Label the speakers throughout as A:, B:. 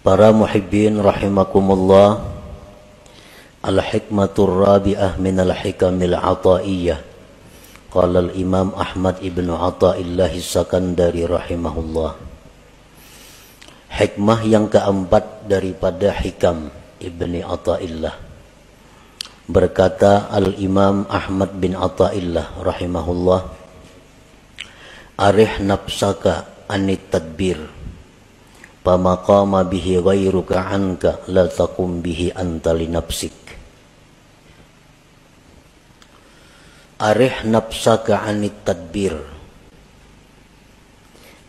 A: Para muhibbin rahimakumullah, al-hikmatur rabi'ah minal hikamil ataiyah. Qala al-imam Ahmad ibn Athaillah as-Sakandari rahimahullah. Hikmah yang keempat daripada hikam Ibni Athaillah. Berkata al-imam Ahmad bin Athaillah rahimahullah, arih nafsaka anit tadbir, pamaqama bihi ghairuka anka la taqum bihi anta li nafsik. Arih nafsaka anit tadbir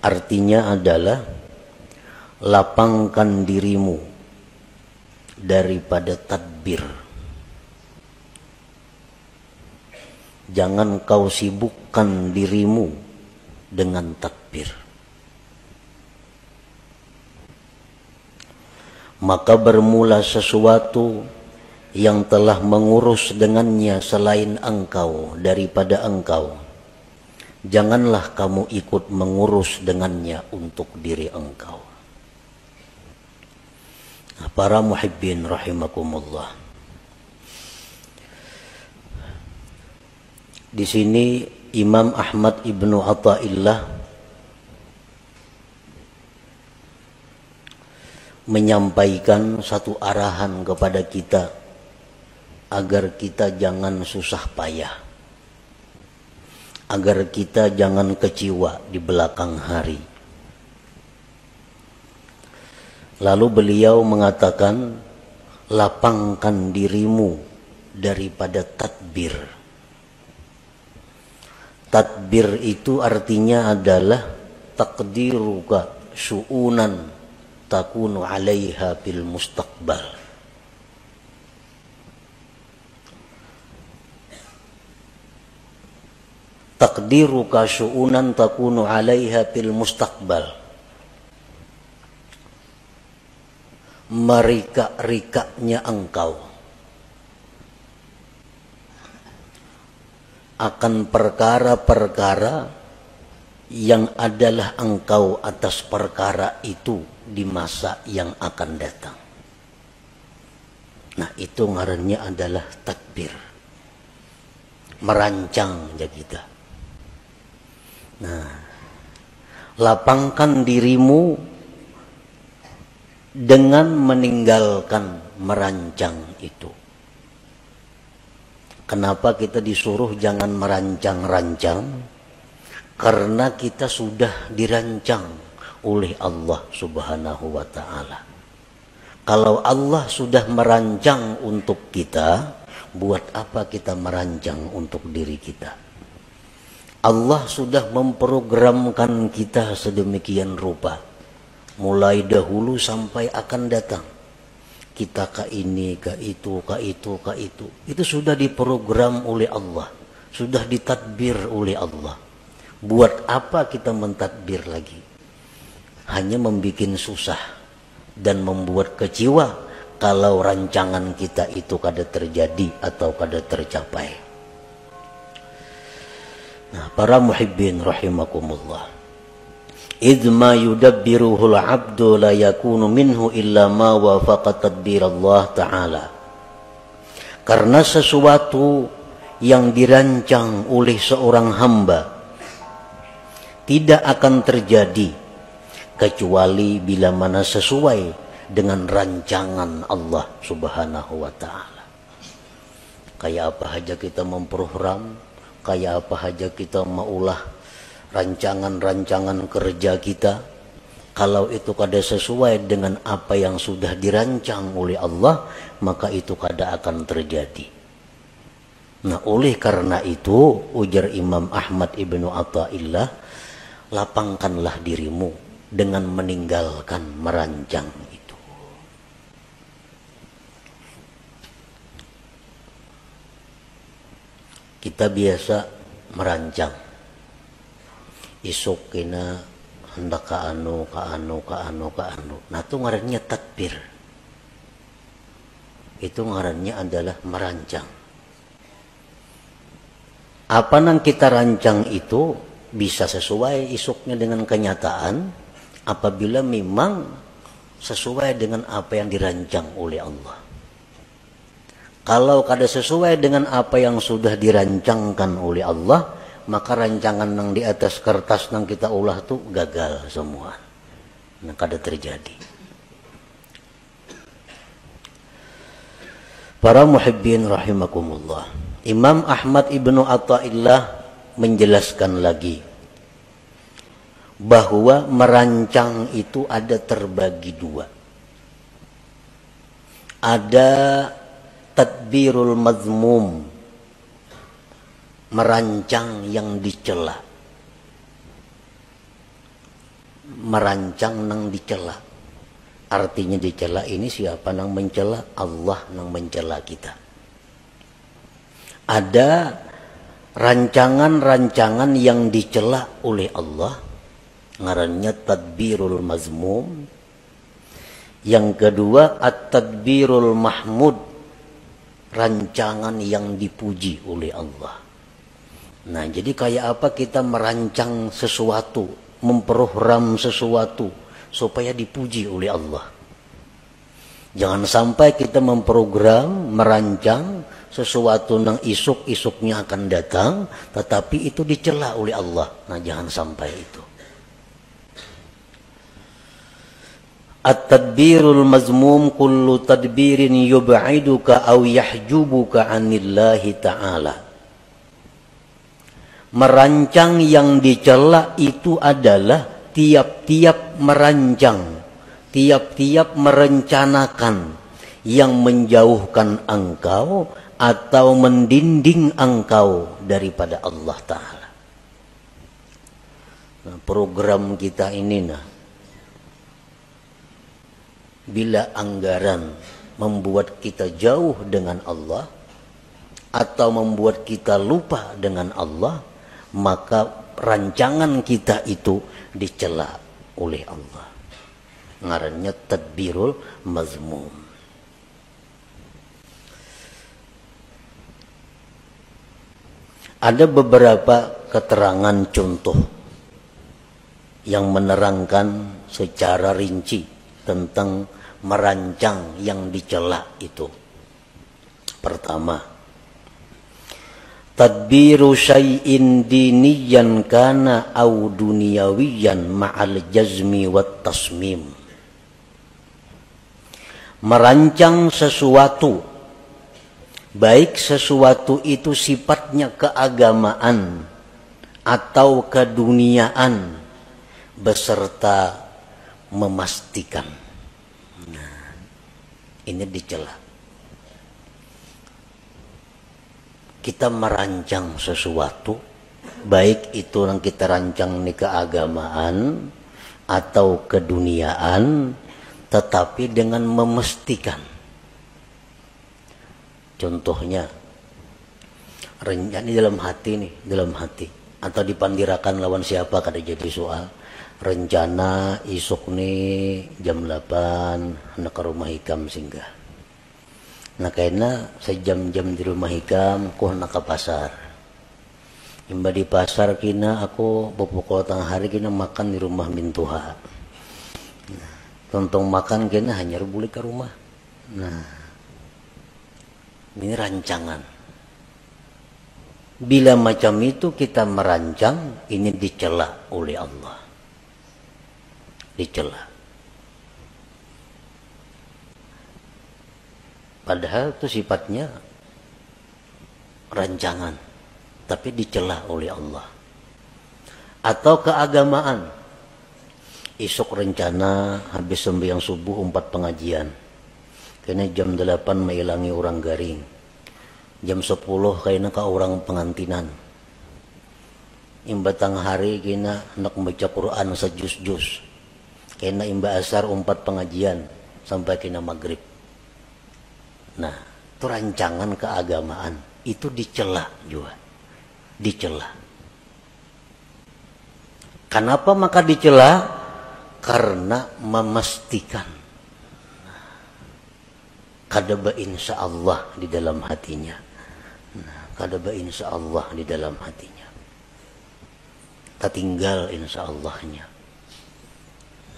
A: artinya adalah lapangkan dirimu daripada tadbir. Jangan kau sibukkan dirimu dengan tadbir. Maka bermula sesuatu yang telah mengurus dengannya selain engkau daripada engkau. Janganlah kamu ikut mengurus dengannya untuk diri engkau. Nah, para muhibbin rahimakumullah. Di sini Imam Ahmad ibnu Athaillah menyampaikan satu arahan kepada kita agar kita jangan susah payah, agar kita jangan kecewa di belakang hari. Lalu beliau mengatakan, lapangkan dirimu daripada tadbir. Tadbir itu artinya adalah taqdiruka syu'unan takunu 'alaiha fil mustaqbal. Taqdiruka syu'unan takunu 'alaiha fil mustaqbal. Merika-rikanya engkau akan perkara-perkara yang adalah engkau atas perkara itu di masa yang akan datang. Nah, itu ngarannya adalah tadbir. Merancang ya kita. Nah, lapangkan dirimu dengan meninggalkan merancang itu. Kenapa kita disuruh jangan merancang-rancang? Karena kita sudah dirancang oleh Allah Subhanahu wa ta'ala. Kalau Allah sudah merancang untuk kita, buat apa kita merancang untuk diri kita? Allah sudah memprogramkan kita sedemikian rupa, mulai dahulu sampai akan datang. Kita ke ini, ke itu, ke itu, ke itu. Itu sudah diprogram oleh Allah, sudah ditadbir oleh Allah. Buat apa kita mentadbir lagi? Hanya membuat susah dan membuat kecewa kalau rancangan kita itu kada terjadi atau kada tercapai. Nah, para muhibbin rahimakumullah. Idh ma yudabbiruhul abdu la yakunu minhu illa ma wafaqa tadbir Allah Ta'ala. Karena sesuatu yang dirancang oleh seorang hamba tidak akan terjadi kecuali bila mana sesuai dengan rancangan Allah Subhanahu wa ta'ala. Kayak apa saja kita memprogram, kayak apa saja kita maulah rancangan-rancangan kerja kita, kalau itu kada sesuai dengan apa yang sudah dirancang oleh Allah, maka itu kada akan terjadi. Nah, oleh karena itu ujar Imam Ahmad ibnu Athaillah, lapangkanlah dirimu dengan meninggalkan merancang itu. Kita biasa merancang. Isuk kena hendak ka anu. Nah, itu ngarannya tadbir. Itu ngarannya adalah merancang. Apa yang kita rancang itu bisa sesuai isuknya dengan kenyataan apabila memang sesuai dengan apa yang dirancang oleh Allah. Kalau kada sesuai dengan apa yang sudah dirancangkan oleh Allah, maka rancangan yang di atas kertas yang kita ulah tuh gagal semua. Nah, kada terjadi. Para muhibbin rahimakumullah. Imam Ahmad ibnu Athaillah menjelaskan lagi bahwa merancang itu ada terbagi dua. Ada tadbirul mazmum, merancang yang dicela. Merancang yang dicela. Artinya dicela ini siapa yang mencela? Allah yang mencela kita. Ada rancangan-rancangan yang dicela oleh Allah, ngarannya tadbirul mazmum. Yang kedua at-tadbirul mahmud, rancangan yang dipuji oleh Allah. Nah, jadi kayak apa kita merancang sesuatu, memprogram sesuatu supaya dipuji oleh Allah. Jangan sampai kita memprogram, merancang sesuatu yang isuk-isuknya akan datang, tetapi itu dicela oleh Allah. Nah, jangan sampai itu. At-tadbirul mazmum kullu tadbirin yub'iduka aw yahjubuka 'anillahi ta'ala. Merancang yang dicela itu adalah tiap-tiap merancang, tiap-tiap merencanakan yang menjauhkan engkau atau mendinding engkau daripada Allah Ta'ala. Nah, program kita ini bila anggaran membuat kita jauh dengan Allah atau membuat kita lupa dengan Allah, maka rancangan kita itu dicela oleh Allah. Ngarannya tadbirul mazmum. Ada beberapa keterangan contoh yang menerangkan secara rinci tentang merancang yang dicela itu. Pertama, tadbiru syai'in diniyan kana au duniyawiyan ma'al jazmi wat tasmim. Merancang sesuatu, baik sesuatu itu sifatnya keagamaan atau keduniaan, beserta memastikan. Nah, ini dicela. Kita merancang sesuatu, baik itu yang kita rancang ini keagamaan atau keduniaan, tetapi dengan memastikan. Contohnya, rencana dalam hati nih, dalam hati, atau dipandirakan lawan siapa kada jadi soal. Rencana isuk nih jam 8 nak ke rumah hikam singgah. Nah, karena sejam-jam di rumah hikam, aku nak ke pasar. Imba di pasar kina aku bopokol tengah hari kina makan di rumah mintuha. Nah, tontong makan kina hanya boleh ke rumah. Nah, ini rancangan. Bila macam itu kita merancang, ini dicela oleh Allah. Dicela. Padahal itu sifatnya rancangan, tapi dicela oleh Allah. Atau keagamaan. Isuk rencana habis sembahyang subuh 4 pengajian. Karena jam 8 menghilangi orang garing. Jam 10 kayaknya ke orang pengantinan. Imba tengah hari kena nak membaca Quran sejus-jus. Kena imba asar 4 pengajian sampai kena maghrib. Nah, itu rancangan keagamaan. Itu dicela juga. Dicela. Kenapa maka dicela? Karena memastikan. Kadaba insya Allah di dalam hatinya. Nah, kadaba insya Allah di dalam hatinya. Tak tinggal insya Allahnya.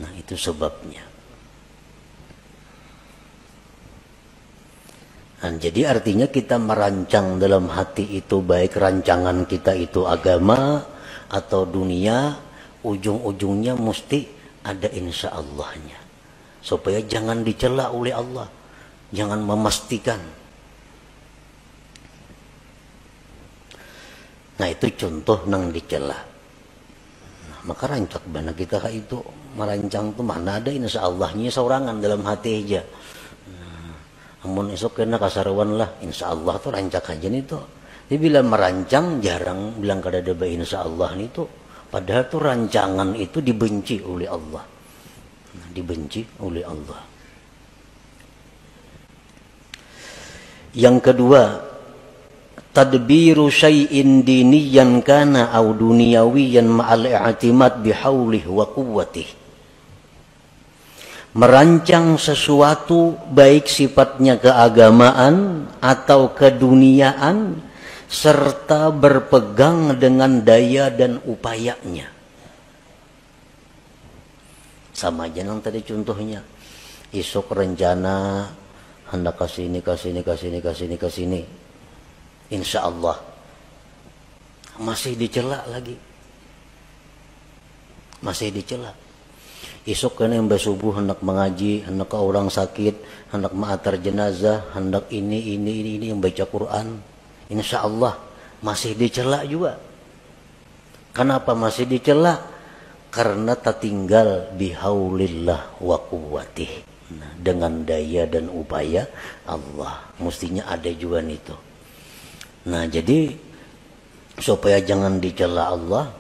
A: Nah, itu sebabnya. Nah, jadi artinya kita merancang dalam hati itu, baik rancangan kita itu agama atau dunia, ujung-ujungnya mesti ada insya Allahnya. Supaya jangan dicela oleh Allah. Jangan memastikan. Nah itu contoh nang dicela. Nah, maka rancak bana kita itu merancang tuh mana ada insya Allahnya seorangan dalam hati aja. Amun esok kena kasarawan lah, insya Allah tuh rancak aja nih tuh. Dia bilang merancang jarang bilang kada ada insya Allah nih tuh. Padahal tuh rancangan itu dibenci oleh Allah. Nah, dibenci oleh Allah. Yang kedua, tadbiru syai'in diniyan kana au duniyawiyan ma'al i'timad bihawlih wa quwwatih. Merancang sesuatu baik sifatnya keagamaan atau keduniaan serta berpegang dengan daya dan upayanya. Sama aja nang tadi contohnya. Isok rencana hendak kasini. Insya Allah masih dicela lagi. Masih dicela. Isok kena yang bersubuh hendak mengaji, hendak ke orang sakit, hendak ma'atar jenazah, hendak ini yang baca Quran. Insya Allah masih dicela juga. Kenapa masih dicela? Karena tertinggal bihaulillah wa quwwatih. Nah, dengan daya dan upaya Allah. Mestinya ada juga itu. Nah jadi supaya jangan dicela Allah,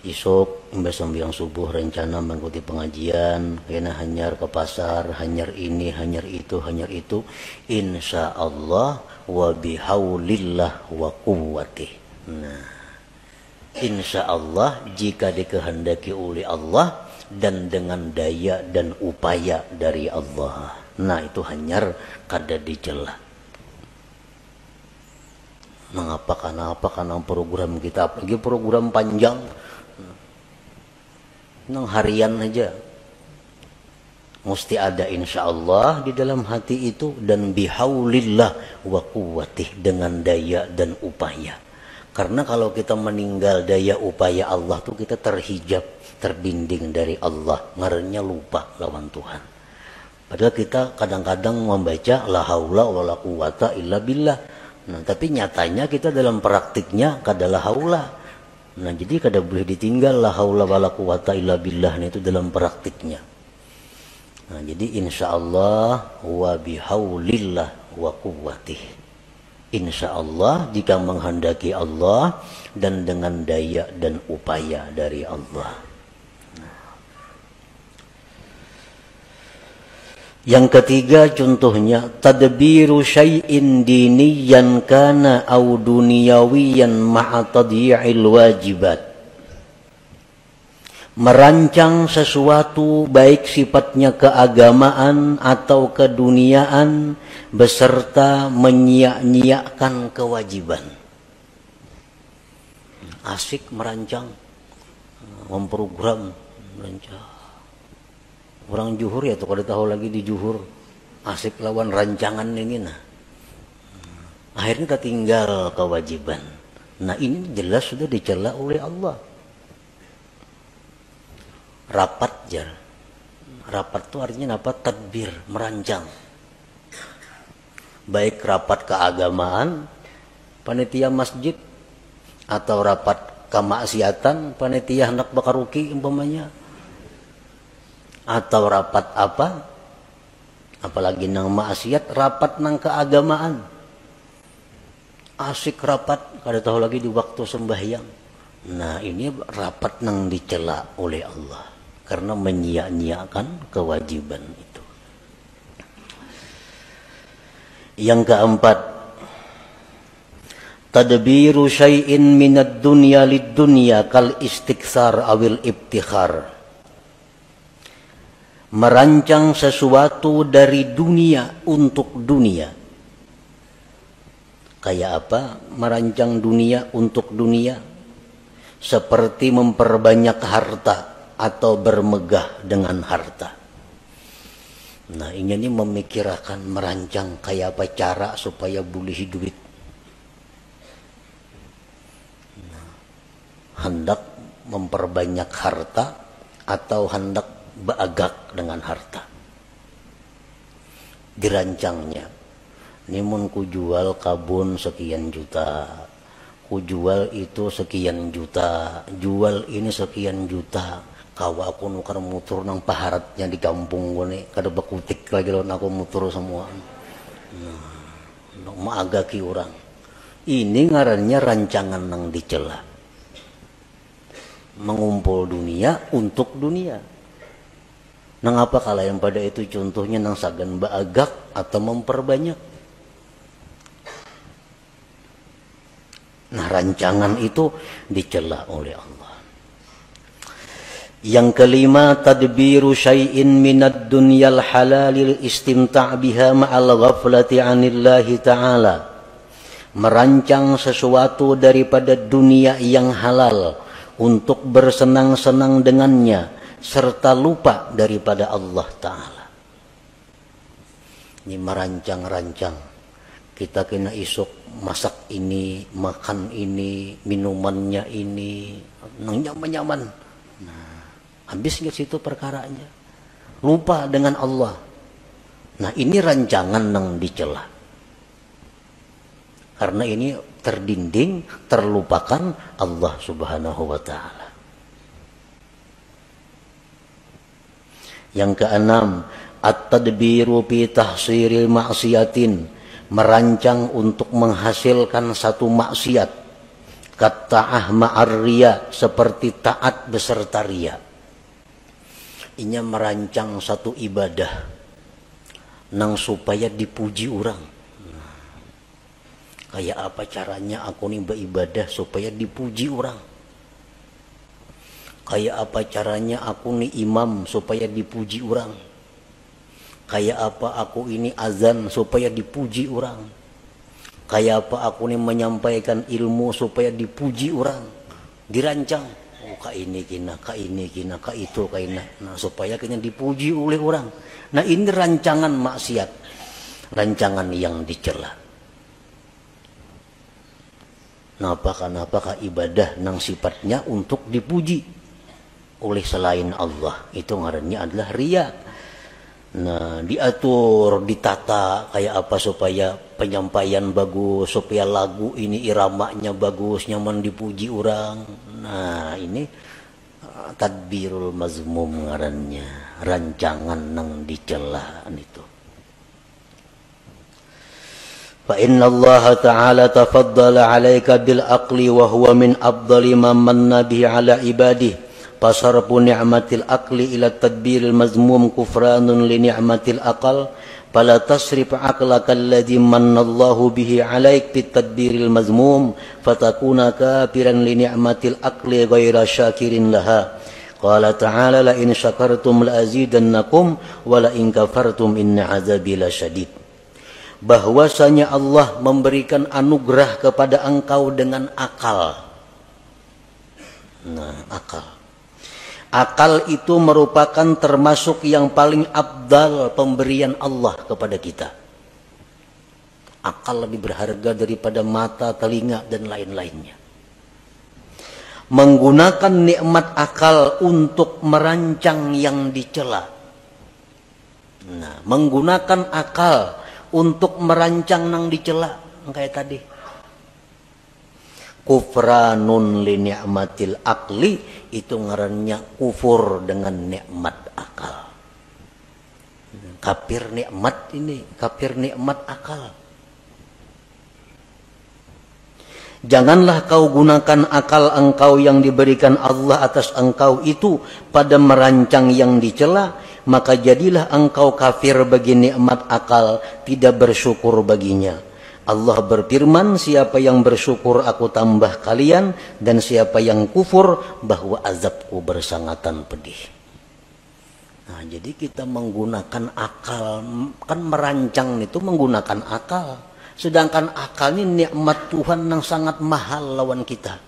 A: isok sembahyang subuh rencana mengikuti pengajian, kena hanyar ke pasar, hanyar ini, hanyar itu, insya Allah wa bihaulillah wa quwwatih. Nah, insya Allah jika dikehendaki oleh Allah dan dengan daya dan upaya dari Allah. Nah itu hanyar kada dicela. Mengapa karena program kita, apalagi program panjang, nang harian aja mesti ada insya Allah di dalam hati itu dan bihaulillah wa quwwatih dengan daya dan upaya. Karena kalau kita meninggal daya upaya Allah tuh kita terhijab, terbinding dari Allah, ngarannya lupa lawan Tuhan. Padahal kita kadang-kadang membaca la haula wala quwata illa billah. Nah, tapi nyatanya kita dalam praktiknya kada la haula. Nah, jadi kada boleh ditinggal la haula wala quwata illa billah itu dalam praktiknya. Nah, jadi insyaallah wa bihaulillah wa quwwatih. Insyaallah jika menghendaki Allah dan dengan daya dan upaya dari Allah. Yang ketiga contohnya tadbiru syai'in diniyan kana au duniyawiyan ma'a tadyi'il wajibat. Merancang sesuatu baik sifatnya keagamaan atau keduniaan beserta menyia-nyiakan kewajiban. Asik merancang, memprogram, merancang. Orang juhur ya tuh kalau tahu lagi di juhur asik lawan rancangan ini nah. Akhirnya tertinggal kewajiban. Nah ini jelas sudah dicela oleh Allah. Rapat jar. Rapat itu artinya apa? Tadbir, merancang. Baik rapat keagamaan, panitia masjid, atau rapat kemaksiatan, panitia hendak bakaruki umpamanya. Atau rapat apa, apalagi nang maksiat, rapat nang keagamaan, asik rapat kada tahu lagi di waktu sembahyang. Nah ini rapat nang dicela oleh Allah karena menyia-nyiakan kewajiban itu. Yang keempat, tadbiru syai'in minad dunya lid dunya kal istikthar awil ibtikhar. Merancang sesuatu dari dunia untuk dunia. Kayak apa? Merancang dunia untuk dunia. Seperti memperbanyak harta atau bermegah dengan harta. Nah, ini memikirkan, merancang kayak apa cara supaya boleh duit. Nah, hendak memperbanyak harta atau hendak beagak dengan harta. Dirancangnya. Nimun ku jual kabun sekian juta, ku jual itu sekian juta, jual ini sekian juta. Kawa aku nukar mutur nang paharatnya di kampung gue nih, kada bekutik lagi lawan aku mutur semua. Nah, maagaki orang. Ini ngarannya rancangan nang dicela. Mengumpul dunia untuk dunia. Nang apa kala yang pada itu contohnya nang sagan baagak atau memperbanyak. Nah, rancangan itu dicela oleh Allah. Yang kelima, tadbiru syai'in minad dunyal halalil istimta' biha ma'al ghaflati 'anillahi ta'ala. Merancang sesuatu daripada dunia yang halal untuk bersenang-senang dengannya serta lupa daripada Allah Ta'ala. Ini merancang-rancang. Kita kena isuk masak ini, makan ini, minumannya ini, nyaman-nyaman. Nah, habis ke situ perkaranya. Lupa dengan Allah. Nah, ini rancangan yang dicela. Karena ini terdinding, terlupakan Allah Subhanahu wa Ta'ala. Yang keenam, at-tadbiru fi tahsiril ma'siyatin. Merancang untuk menghasilkan satu maksiat. Katta'ah ma'ar riya, seperti taat beserta riya. Inya merancang satu ibadah nang supaya dipuji orang. Kayak apa caranya aku nih beribadah supaya dipuji orang? Kayak apa caranya aku nih imam supaya dipuji orang? Kayak apa aku ini azan supaya dipuji orang? Kayak apa aku nih menyampaikan ilmu supaya dipuji orang? Dirancang. Oh, kak ini kina, kak ini kina, kak itu kina. Nah, supaya kena dipuji oleh orang. Nah, ini rancangan maksiat. Rancangan yang dicela. Kenapa ibadah nang sifatnya untuk dipuji oleh selain Allah. Itu ngarannya adalah riya. Nah, diatur, ditata kayak apa supaya penyampaian bagus, supaya lagu ini iramanya bagus, nyaman dipuji orang. Nah, ini tadbirul mazmum ngarannya, rancangan nang dicela itu. Fa inna Allah Ta'ala tafaddala 'alaika bil aqli wa huwa min afdali man manna bihi 'ala ibadihi. Fasarfu ni'matil aqli ila tadbiril mazmum kufranun li ni'matil aqal fala tasrif aqlaka alladhi mannallahu bihi 'alaik bit tadbiril mazmum fatakuna kafiran li ni'matil aqli ghaira syakirin laha. Qala ta'ala la in syakartum la azidannakum wa la in kafartum inna 'adzabi lasyadid. Bahwasanya Allah memberikan anugerah kepada engkau dengan akal. Nah, akal. Akal itu merupakan termasuk yang paling afdal pemberian Allah kepada kita. Akal lebih berharga daripada mata, telinga, dan lain-lainnya. Menggunakan nikmat akal untuk merancang yang dicela. Nah, menggunakan akal untuk merancang yang dicela. Kayak tadi. Kufranun li ni'matil akli, itu ngarannya kufur dengan nikmat akal. Kafir nikmat ini, kafir nikmat akal. Janganlah kau gunakan akal engkau yang diberikan Allah atas engkau itu pada merancang yang dicela, maka jadilah engkau kafir bagi nikmat akal, tidak bersyukur baginya. Allah berfirman, siapa yang bersyukur aku tambah kalian, dan siapa yang kufur bahwa azabku bersangatan pedih. Nah, jadi kita menggunakan akal, kan merancang itu menggunakan akal. Sedangkan akal ini nikmat Tuhan yang sangat mahal lawan kita.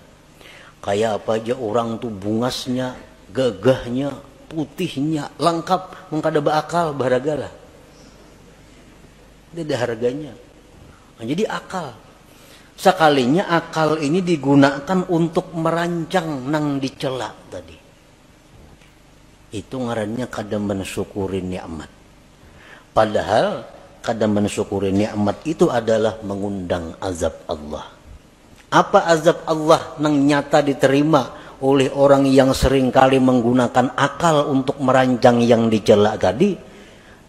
A: Kayak apa aja orang tuh bungasnya, gagahnya, putihnya, lengkap, mengkada beakal, baragalah. tidak ada harganya. Nah, jadi akal. Sekalinya akal ini digunakan untuk merancang nang dicela tadi. Itu ngarannya kada mensyukuri nikmat. Padahal kada mensyukuri nikmat itu adalah mengundang azab Allah. Apa azab Allah nang nyata diterima oleh orang yang seringkali menggunakan akal untuk merancang yang dicela tadi?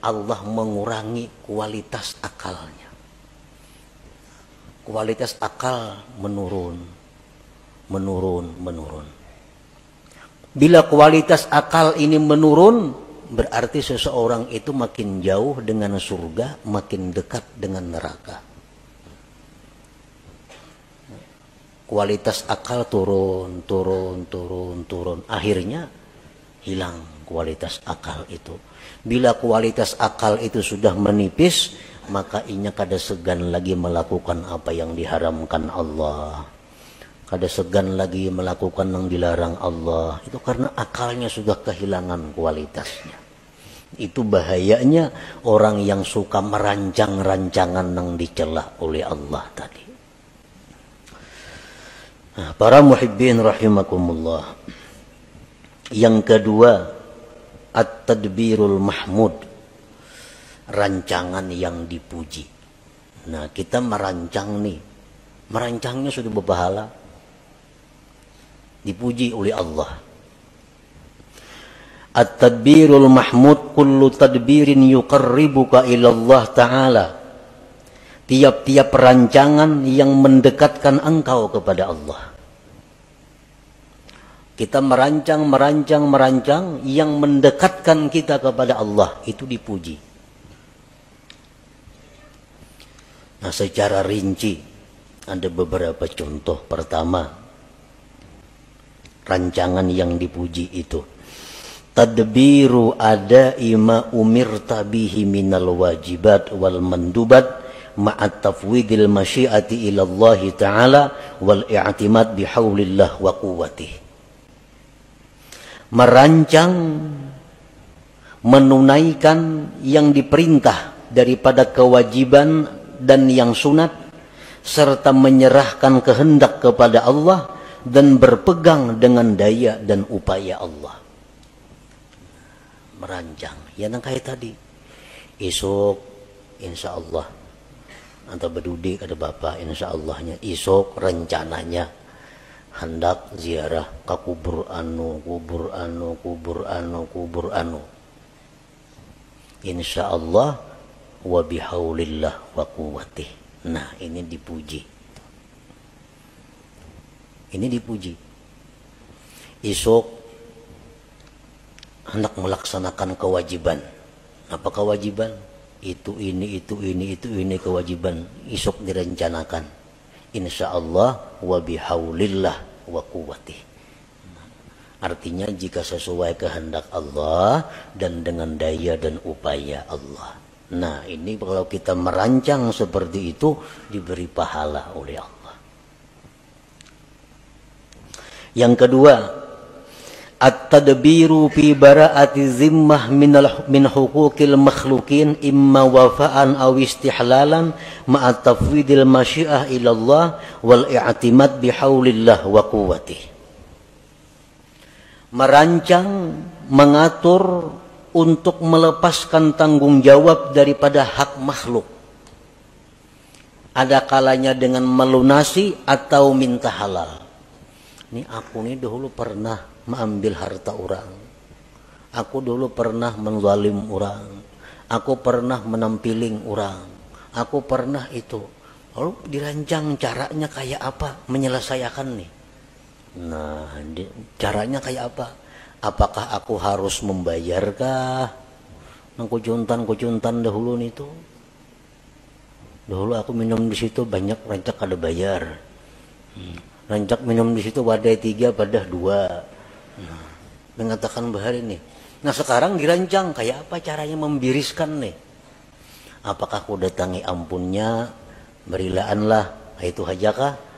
A: Allah mengurangi kualitas akalnya. Kualitas akal menurun. Bila kualitas akal ini menurun, berarti seseorang itu makin jauh dengan surga, makin dekat dengan neraka. Kualitas akal turun. Akhirnya hilang kualitas akal itu. Bila kualitas akal itu sudah menipis, maka inya kada segan lagi melakukan apa yang diharamkan Allah. Kada segan lagi melakukan yang dilarang Allah. Itu karena akalnya sudah kehilangan kualitasnya. Itu bahayanya orang yang suka merancang rancangan yang dicela oleh Allah tadi. Nah, para muhibbin rahimakumullah. Yang kedua, at-tadbirul mahmud. Rancangan yang dipuji. Nah, kita merancang nih. Merancangnya sudah berpahala. Dipuji oleh Allah. At-tadbirul mahmud kullu tadbirin yuqarribuka ila Allah Ta'ala. Tiap-tiap perancangan yang mendekatkan engkau kepada Allah. Kita merancang yang mendekatkan kita kepada Allah, itu dipuji. Nah, secara rinci ada beberapa contoh. Pertama, rancangan yang dipuji itu tadbiru ada'i ma umirta bihi minal wajibat wal mandubat ma'at tafwidil masyiati ila Allah Ta'ala wal i'timad bihaulillah wa quwwatih. Merancang, menunaikan yang diperintah daripada kewajiban dan yang sunat, serta menyerahkan kehendak kepada Allah dan berpegang dengan daya dan upaya Allah. Merancang, ya nang kayak tadi. Esok insya Allah atau berdudik ada bapak insya Allahnya. Esok rencananya hendak ziarah ke kubur anu. Insya Allah wa bihaulillah wa quwwatih. Nah, ini dipuji. Esok hendak melaksanakan kewajiban. Apa kewajiban? Itu ini kewajiban. Esok direncanakan. Insya Allah wa bihaulillah wa quwwatih. Artinya jika sesuai kehendak Allah dan dengan daya dan upaya Allah. Nah, ini kalau kita merancang seperti itu diberi pahala oleh Allah. Yang kedua, at-tadbiru fi bara'ati zimmah min huquqil makhlukin imma wafa'an aw istihlalan ma'a tafwidil masyiah ila Allah wal i'timad bihaulillah wa quwwatih. Merancang, mengatur untuk melepaskan tanggung jawab daripada hak makhluk. Ada kalanya dengan melunasi atau minta halal. Ini aku nih dahulu pernah mengambil harta orang. Aku dulu pernah menzalim orang. Aku pernah menampiling orang. Aku pernah itu. Lalu dirancang caranya kayak apa menyelesaikan nih. Nah, caranya kayak apa? Apakah aku harus membayarkah? Nang kucuntan dahulu nih tuh. Dahulu aku minum di situ banyak, rancak ada bayar. Rancak minum di situ wadai 3 padah 2. Nah, mengatakan bahari nih. Nah, sekarang dirancang kayak apa caranya membiriskan nih? Apakah aku datangi ampunnya, berilaanlah, itu hajakah?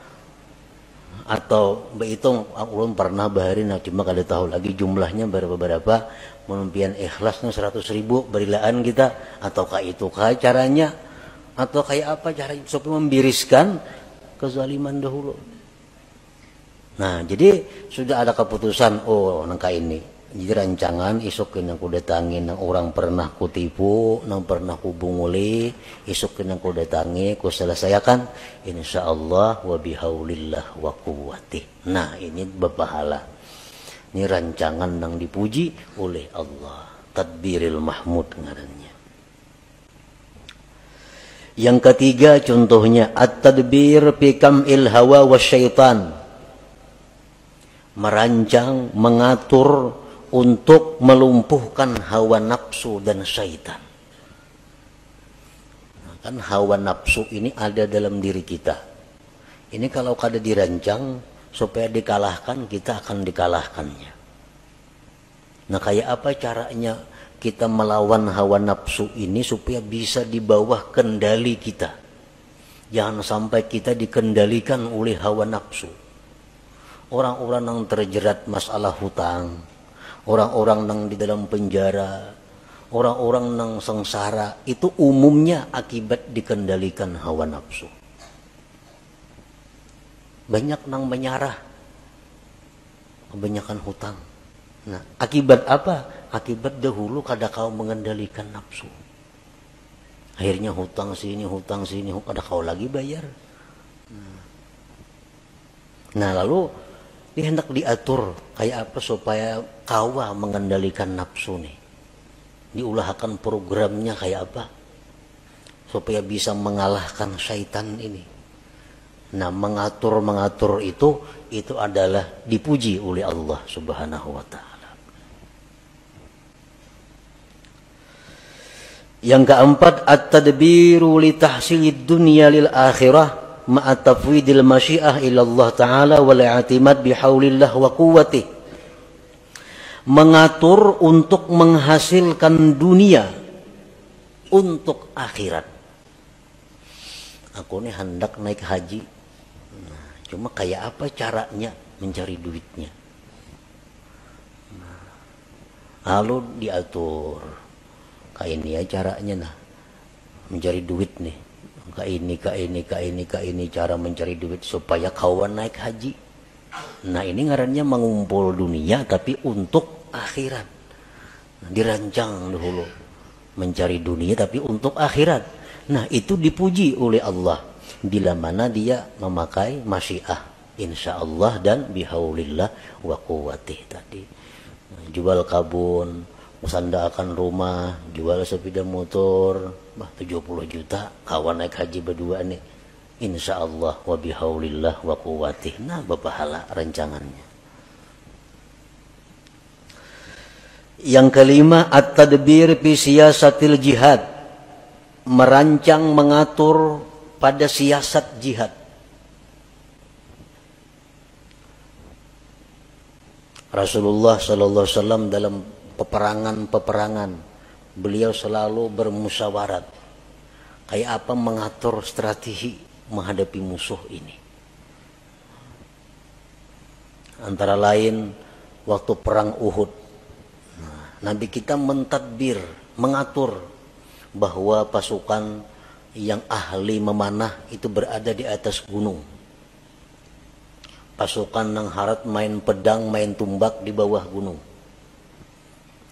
A: Atau berhitung ulun pernah bahari, nah cuma kada tahu lagi jumlahnya berapa menumpian ikhlasnya 100.000 berilaan kita, ataukah itu kah caranya? Atau kayak apa caranya supaya membiriskan kezaliman dahulu. Nah, jadi sudah ada keputusan, oh nangka ini. Jadi rancangan isuk yang ku datangi nang orang pernah ku tipu, nang pernah ku bunguli, isuk yang ku datangi ku selesaikan insyaallah wa bihaulillah wa quwwatih. Nah, ini berpahala. Ini rancangan yang dipuji oleh Allah. Tadbiril Mahmud ngarannya. Yang ketiga contohnya at-tadbir fi kam'il hawa wasyaitan. Merancang, mengatur untuk melumpuhkan hawa nafsu dan syaitan. Nah, kan hawa nafsu ini ada dalam diri kita. Ini kalau kada dirancang supaya dikalahkan, kita akan dikalahkannya. Nah, kayak apa caranya kita melawan hawa nafsu ini supaya bisa di bawah kendali kita? Jangan sampai kita dikendalikan oleh hawa nafsu. Orang-orang yang terjerat masalah hutang, orang-orang yang di dalam penjara, orang-orang yang sengsara, itu umumnya akibat dikendalikan hawa nafsu. Banyak yang menyarah, kebanyakan hutang. Nah, akibat apa? Akibat dahulu kada kau mengendalikan nafsu. Akhirnya hutang sini, kada kau lagi bayar. Nah, lalu ini hendak diatur kayak apa supaya kawa mengendalikan nafsu nih. Diulahkan programnya kayak apa supaya bisa mengalahkan syaitan ini. Nah, mengatur itu adalah dipuji oleh Allah Subhanahu wa taala. Yang keempat, at-tadbiru li tahsilid dunya lil akhirah ma'a tafwidil masyiah ila Allah taala wal i'timad bihaulillah wa quwwatih. Mengatur untuk menghasilkan dunia untuk akhirat. Aku ini hendak naik haji. Nah, cuma kayak apa caranya mencari duitnya? Nah, lalu diatur. Kayak ini ya caranya nah. Mencari duit nih. Ka ini cara mencari duit supaya kawan naik haji. Nah, ini ngarannya mengumpul dunia tapi untuk akhirat. Nah, dirancang dahulu mencari dunia tapi untuk akhirat. Nah, itu dipuji oleh Allah bila mana dia memakai masyiah insyaallah dan bihaulillah wa quwwatih tadi. Nah, jual kabun, mesandakan rumah, jual sepeda motor, 70 juta, kawan naik haji berdua nih. Insyaallah wa bihaulillah wa quwwatih. Nah, berpahala rancangannya. Yang kelima, at-tadbir fi siyasatil jihad. Merancang, mengatur pada siasat jihad. Rasulullah sallallahu alaihi wasallam dalam peperangan beliau selalu bermusyawarat kayak apa mengatur strategi menghadapi musuh ini. Antara lain waktu perang Uhud, Nabi kita mentadbir, mengatur bahwa pasukan yang ahli memanah itu berada di atas gunung. Pasukan yang harat main pedang, main tumbak di bawah gunung.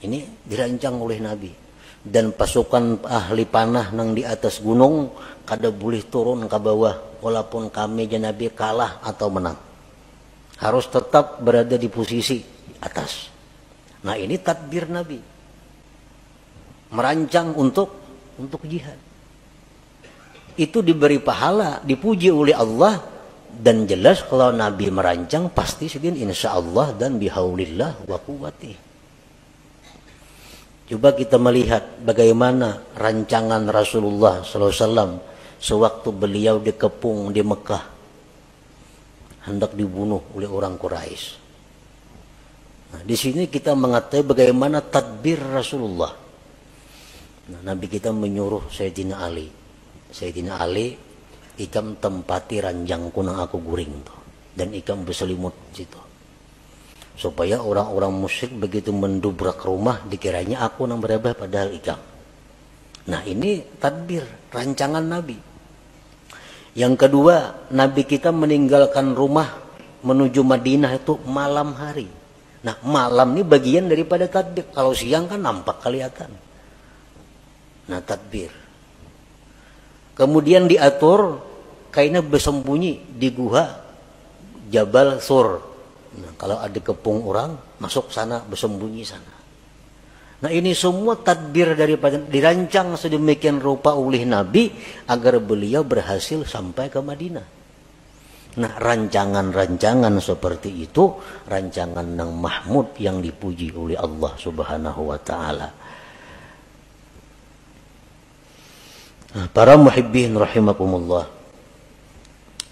A: Ini dirancang oleh Nabi. Dan pasukan ahli panah yang di atas gunung kada boleh turun ke bawah walaupun kami dan Nabi kalah atau menang. Harus tetap berada di posisi atas. Nah, ini tadbir Nabi. Merancang untuk jihad. Itu diberi pahala, dipuji oleh Allah, dan jelas kalau Nabi merancang pasti sedin insyaallah dan bihaulillah wa quwwatih. Coba kita melihat bagaimana rancangan Rasulullah SAW sewaktu beliau dikepung di Mekah, hendak dibunuh oleh orang Quraisy. Nah, di sini kita mengetahui bagaimana tadbir Rasulullah. Nah, Nabi kita menyuruh Sayyidina Ali, ikam tempati ranjangku nang aku guring tuh, dan ikam berselimut situ. Supaya orang-orang musyrik begitu mendubrak rumah dikiranya aku nang berabah padahal ikam. Nah ini tadbir, rancangan Nabi. Yang kedua, Nabi kita meninggalkan rumah menuju Madinah itu malam hari. Nah malam ini bagian daripada tadbir. Kalau siang kan nampak kelihatan. Nah tadbir. Kemudian diatur kainnya bersembunyi di guha Jabal Sur. Nah, kalau ada kepung orang masuk sana bersembunyi sana. Nah ini semua tadbir daripada dirancang sedemikian rupa oleh Nabi agar beliau berhasil sampai ke Madinah. Nah rancangan-rancangan seperti itu rancangan yang mahmud yang dipuji oleh Allah Subhanahu wa taala. Nah, para muhibbin rahimakumullah.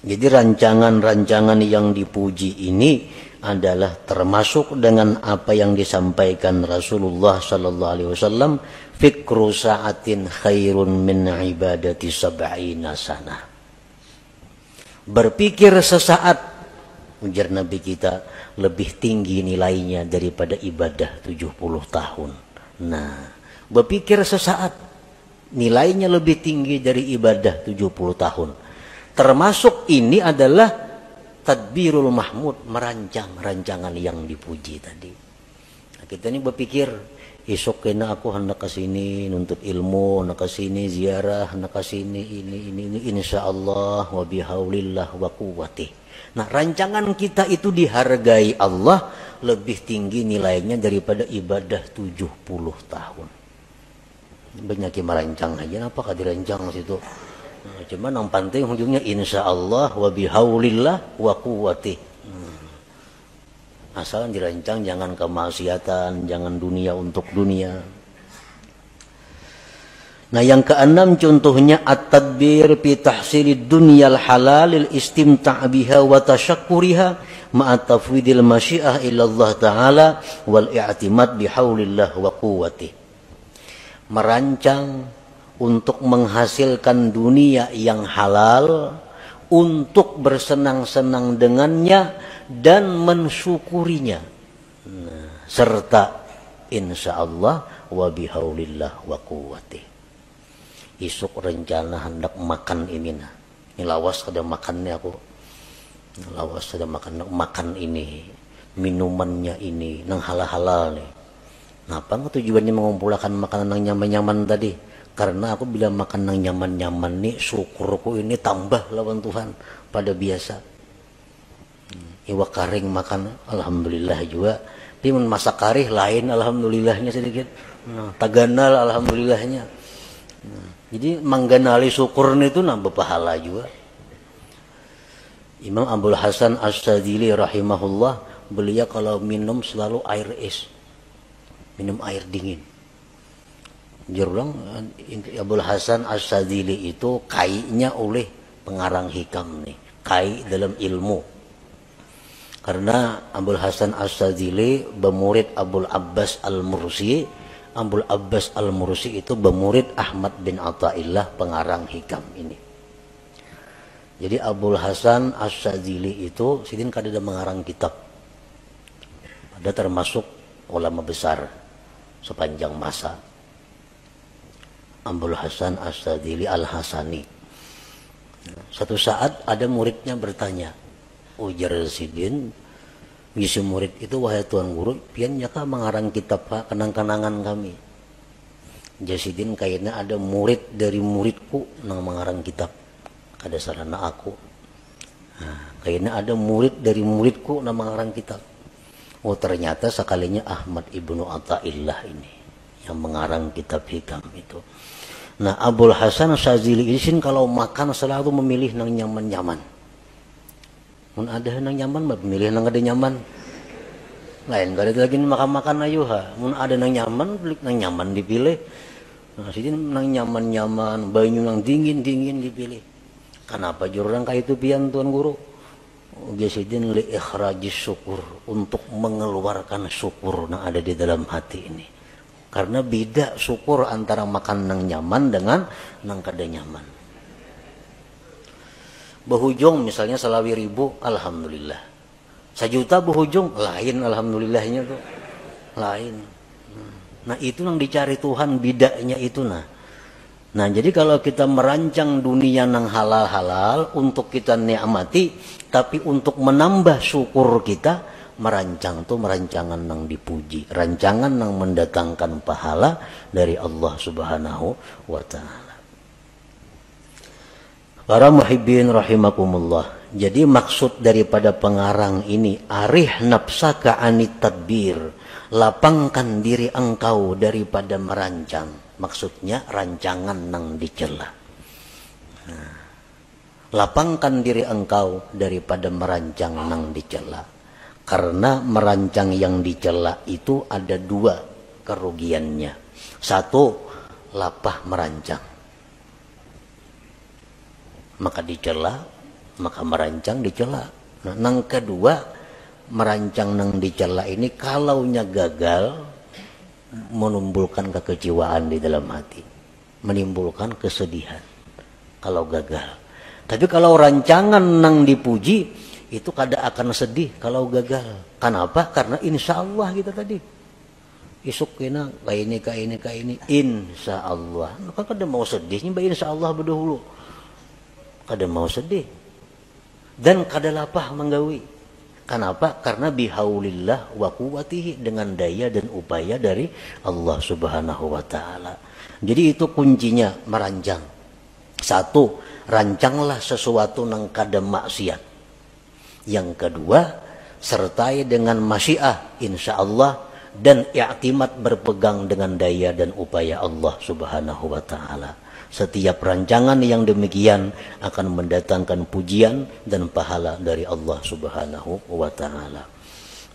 A: Jadi rancangan-rancangan yang dipuji ini adalah termasuk dengan apa yang disampaikan Rasulullah sallallahu alaihi wasallam, fikru sa'atin khairun min ibadati sab'ina sanah. Berpikir sesaat, ujar Nabi kita, lebih tinggi nilainya daripada ibadah 70 tahun. Nah, berpikir sesaat nilainya lebih tinggi dari ibadah 70 tahun. Termasuk ini adalah tadbirul mahmud, merancang rancangan yang dipuji tadi. Nah, kita ini berpikir, esok kena aku hendak ke sini nuntut ilmu, hendak ke sini ziarah, hendak ke sini ini insyaallah wa bihaulillah wa quwwatih. Nah, rancangan kita itu dihargai Allah lebih tinggi nilainya daripada ibadah 70 tahun. Banyak yang merancang aja, apakah dirancang situ? Nah, cuman yang penting ujungnya insyaallah wa bihaulillah wa quwwatih. Asal dirancang jangan kemaksiatan, jangan dunia untuk dunia. Nah, yang keenam contohnya at-tadbir fi tahsilid dunyal halalil istimta' biha wa tasyakkuriha ma'a tafwidil masyiah ila Allah taala wal i'timad bihaulillah wa quwwatih. Merancang untuk menghasilkan dunia yang halal, untuk bersenang-senang dengannya dan mensyukurinya. Nah, serta insyaallah wa bihaulillah wa quwwatih. Isuk rencana hendak makan ini nah. Ini lawas kada makannya aku. Lawas kada makan ini, minumannya ini nang halal-halal nih. Napa tujuannya mengumpulkan makanan yang nyaman-nyaman tadi? Karena aku bila makan yang nyaman-nyaman nih, syukurku ini tambah lawan Tuhan pada biasa. Iwa karing makan, alhamdulillah juga. Tapi masak karih lain, alhamdulillahnya sedikit. Nah, taganal, alhamdulillahnya. Nah, jadi mangganali syukur itu nambah pahala juga. Imam Abdul Hasan As-Sadili rahimahullah, beliau kalau minum selalu air es, minum air dingin. Jurang Abdul Hasan As-Sadili itu kainya oleh pengarang hikam nih, kai dalam ilmu. Karena Abdul Hasan As-Sadili bermurid Abdul Abbas Al-Mursi. Abdul Abbas Al-Mursi itu bermurid Ahmad bin Athaillah pengarang hikam ini. Jadi Abdul Hasan As-Sadili itu sidin kada mengarang kitab. Ada termasuk ulama besar sepanjang masa. Abdul Hasan As-Sadili Al-Hasani. Satu saat ada muridnya bertanya, ujar sidin, ngisi murid itu, wahai tuan guru, pian jaka mengarang kitab pak kenang-kenangan kami. Jasidin kayaknya ada murid dari muridku nang mengarang kitab, kada sarana aku. Nah, kayaknya ada murid dari muridku nang mengarang kitab. Oh ternyata sekalinya Ahmad ibnu Athaillah ini yang mengarang kitab hikam itu. Nah Abdul Hasan Syazili isin kalau makan selalu memilih nang nyaman-nyaman. Mun ada nang nyaman, memilih nang ada nyaman. Lain gak ada lagi makan-makan ayuha. Mun ada nang nyaman, beli nang nyaman dipilih. Nah, sini nang nyaman-nyaman, banyu nang dingin-dingin dipilih. Kenapa jurang kayak itu pian tuan guru? Biasidin li ikhrajis syukur, untuk mengeluarkan syukur yang ada di dalam hati ini. Karena beda syukur antara makan nang nyaman dengan nang kada nyaman. Berhujung misalnya selawi ribu, alhamdulillah. 1 juta berhujung, lain alhamdulillahnya tuh. Lain. Nah itu yang dicari Tuhan, bidanya itu nah. Nah, jadi kalau kita merancang dunia nang halal-halal untuk kita nikmati, tapi untuk menambah syukur kita, merancang tuh merancangan nang dipuji, rancangan nang mendatangkan pahala dari Allah Subhanahu wa taala. Para muhibbin rahimakumullah. Jadi maksud daripada pengarang ini, arih nafsaka anit tadbir, lapangkan diri engkau daripada merancang. Maksudnya rancangan nang dicela. Nah, lapangkan diri engkau daripada merancang nang dicela. Karena merancang yang dicela itu ada dua kerugiannya. Satu, lapah merancang. Maka dicela, maka merancang dicela. Nah, nang kedua, merancang nang dicela ini kalaunya gagal, menimbulkan kekecewaan di dalam hati, menimbulkan kesedihan kalau gagal. Tapi kalau rancangan nang dipuji itu kada akan sedih kalau gagal. Kenapa? Karena insya Allah kita tadi isuk kena kayak ini insya Allah. Maka kada mau sedihnya, insya Allah berdahulu. Kada mau sedih dan kada lapah menggawi. Kenapa? Karena bihaulillah wa quwwatihi, dengan daya dan upaya dari Allah Subhanahu wa taala. Jadi itu kuncinya merancang. Satu, rancanglah sesuatu nang kada maksiat. Yang kedua, sertai dengan masyiah insyaallah dan i'timad berpegang dengan daya dan upaya Allah Subhanahu wa taala. Setiap rancangan yang demikian akan mendatangkan pujian dan pahala dari Allah Subhanahu wa taala.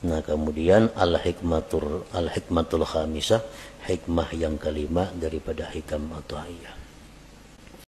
A: Nah, kemudian al-hikmatul khamisah, hikmah yang kelima daripada hikam athaiyah.